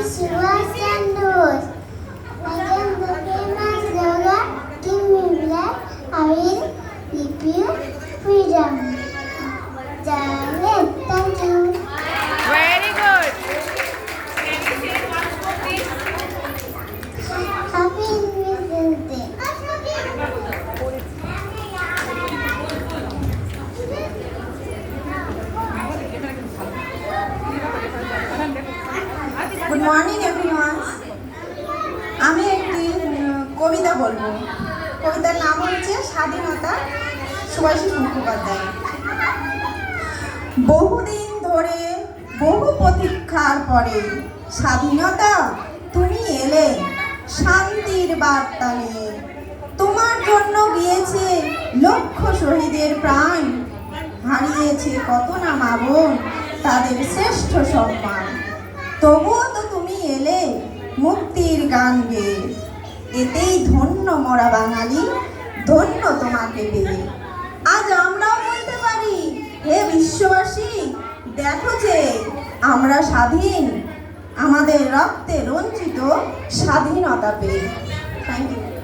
Subhash Chandra Bose. I am the famous slogan, "Give me blood, I will give you freedom." Janet, thank you. Very good. Happy Independence Day. Good morning everyone. আমি একটি কবিতা বলবো। কবিতার নাম হচ্ছে স্বাধীনতা, সুভাষিস মুখোপাধ্যায়। বহুদিন ধরে বহু প্রতীক্ষার পরে স্বাধীনতা তুমি এলে শান্তির বার্তা নিয়ে। তোমার জন্য গিয়েছে লক্ষ শহীদের প্রাণ, হারিয়েছে কত না মা বোন তাদের শ্রেষ্ঠ সম্মান। তবুও তো তুমি এলে মুক্তির গান গেয়ে, এতেই ধন্য মোরা বাঙালি, ধন্য তোমাকে পেয়ে। আজ আমরাও বলতে পারি, হে বিশ্ববাসী, দেখো যে আমরা স্বাধীন, আমাদের রক্তে রঞ্জিত স্বাধীনতা পেয়ে। Thank you.